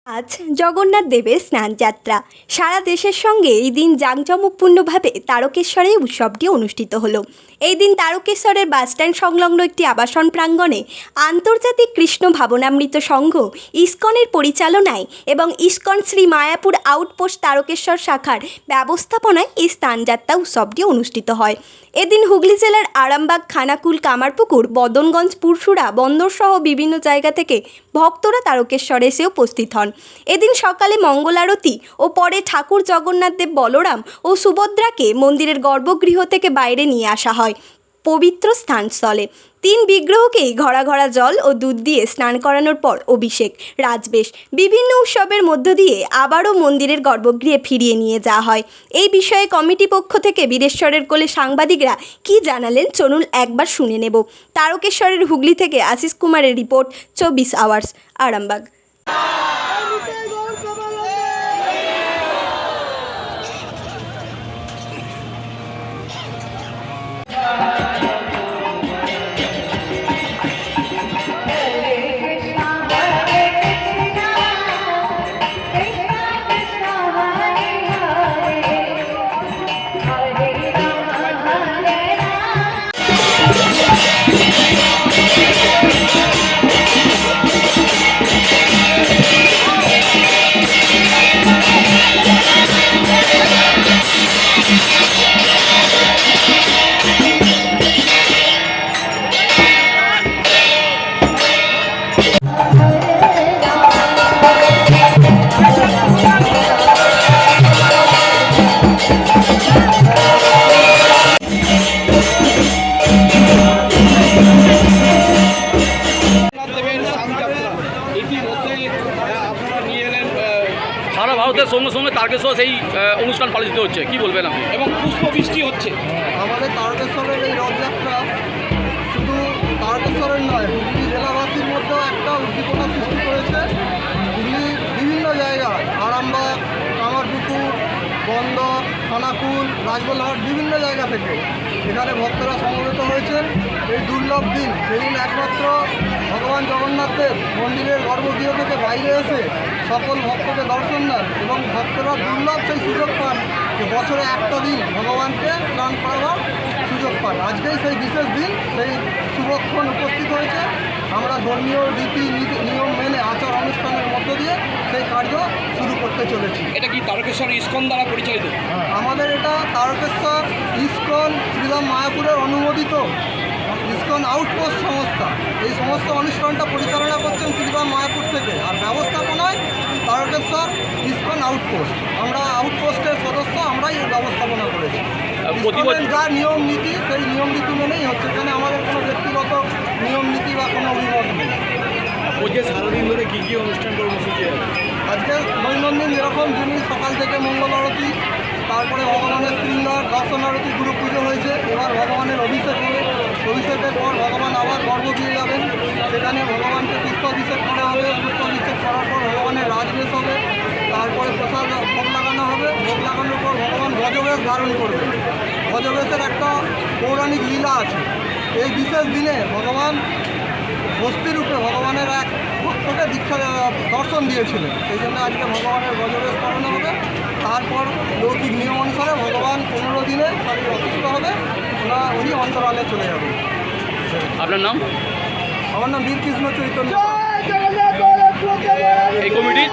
আজ জগন্নাথ দেবের স্নানযাত্রা। সারা দেশের সঙ্গে এই দিন জাঁকজমকপূর্ণভাবে তারকেশ্বরে উৎসবটি অনুষ্ঠিত হলো। এই দিন তারকেশ্বরের বাসস্ট্যান্ড সংলগ্ন একটি আবাসন প্রাঙ্গণে আন্তর্জাতিক কৃষ্ণ ভাবনামৃত সংঘ ইসকনের পরিচালনায় এবং ইসকন শ্রী মায়াপুর আউটপোস্ট তারকেশ্বর শাখার ব্যবস্থাপনায় এই স্নানযাত্রা উৎসবটি অনুষ্ঠিত হয়। এদিন হুগলি জেলার আরামবাগ, খানাকুল, কামারপুকুর, বদনগঞ্জ, পুরসুরা, বন্দরসহ বিভিন্ন জায়গা থেকে ভক্তরা তারকেশ্বরে এসে উপস্থিত হন। এদিন সকালে মঙ্গল আরতি ও পরে ঠাকুর জগন্নাথ দেব, বলরাম ও সুভদ্রাকে মন্দিরের গর্ভগৃহ থেকে বাইরে নিয়ে আসা হয় পবিত্র স্থানস্থলে। 3 বিগ্রহকেই ঘড়া ঘড়া জল ও দুধ দিয়ে স্নান করানোর পর অভিষেক, রাজবেশ, বিভিন্ন উৎসবের মধ্য দিয়ে আবারও মন্দিরের গর্ভগৃহে ফিরিয়ে নিয়ে যাওয়া হয়। এই বিষয়ে কমিটি পক্ষ থেকে বীরেশ্বরের কোলে সাংবাদিকরা কি জানালেন চলুন একবার শুনে নেব। তারকেশ্বরের হুগলি থেকে আশিস কুমারের রিপোর্ট, 24 আওয়ার্স, আরামবাগ। সারা ভারতের সঙ্গে সঙ্গে তারকেশ্বর সেই অনুষ্ঠান পালিত হচ্ছে, কি বলবেন আপনি? এবং পুষ্পবৃষ্টি হচ্ছে। আমাদের তারকেশ্বরের এই রথযাত্রা শুধু তারকেশ্বরের নয়, হুগলি জেলাবাসীর মধ্যেও একটা উদ্দীপনা সৃষ্টি করেছে। হুগলির বিভিন্ন জায়গায়, আরামবাগ, কামারপুকুর, বন্দর, খানাকুল, রাজবলহাট, বিভিন্ন জায়গা থেকে এখানে ভক্তরা সমবেত হয়েছেন। এই দুর্লভ দিন, সেদিন একমাত্র ভগবান জগন্নাথের মন্দিরের গর্ভগৃহ থেকে বাইরে এসে সকল ভক্তকে দর্শন দেন এবং ভক্তরা দুর্লভ সেই সুযোগ পান যে বছরে একটা দিন ভগবানকে স্নান করাবার সুযোগ পান। আজকেই সেই বিশেষ দিন, সেই শুভক্ষণ উপস্থিত হয়েছে। আমরা ধর্মীয় রীতি নিয়ম মেনে আচার অনুষ্ঠানের মধ্য দিয়ে সেই কার্য শুরু করতে চলেছি। এটা কি তারকেশ্বর ইসকন দ্বারা পরিচালিত? আমাদের এটা তারকেশ্বর ইসকন শ্রীরাম মায়াপুরের অনুমোদিত ইসকন আউটপোস্ট সংস্থা। এই সমস্ত অনুষ্ঠানটা পরিচালনা করছেন শ্রীরাম মায়াপুর থেকে, আর ব্যবস্থাপনায় তারকেশ্বর ইসকন আউটপোস্ট। আমরা আউটপোস্টের সদস্য, আমরাই এই ব্যবস্থাপনা করেছি। যা নিয়ম নীতি, সেই নিয়ম নীতি মেনেই হচ্ছে। এখানে আমাদের কোনো ব্যক্তিগত নিয়ম নীতি বা কোনো অভিমত নেই। ওই সারাদিন ধরে কী কী অনুষ্ঠান কর্মসূচি আছে? আজকে দৈনন্দিন যেরকম জিনিস, সকাল থেকে মঙ্গল আরতি, তারপরে ভগবানের শৃঙ্গার, দর্শন আরতি, গুরু পুজো হয়েছে। এবার ভগবানের অভিষেক হবে। অভিষেকের পর ভগবান আবার গর্ভগৃহে যাবেন, সেখানে ভগবানকে পুষ্পাভিষেক করা হবে। পুষ্পাভিষেক করার পর ভগবানের রাজবেশ হবে, তারপরে প্রসাদ ভোগ লাগানো হবে। ভোগ লাগানোর পর ভগবান গজবেশ ধারণ করবে। গজবেশের একটা পৌরাণিক লীলা আছে। এই বিশেষ দিনে ভগবান বস্তিরূপে ভগবানের এক ভক্তকে দীক্ষা দর্শন দিয়েছিলেন, সেই জন্য আজকে ভগবানের গজবেশ করানো হবে। তারপর লৌকিক নিয়ম অনুসারে ভগবান 15 দিনে শরীর অসুস্থ হবে, উনি অন্তরালে চলে যাবেন। আপনার নাম? আমার নাম বীরকৃষ্ণ চৈতন্য। এই কমিটির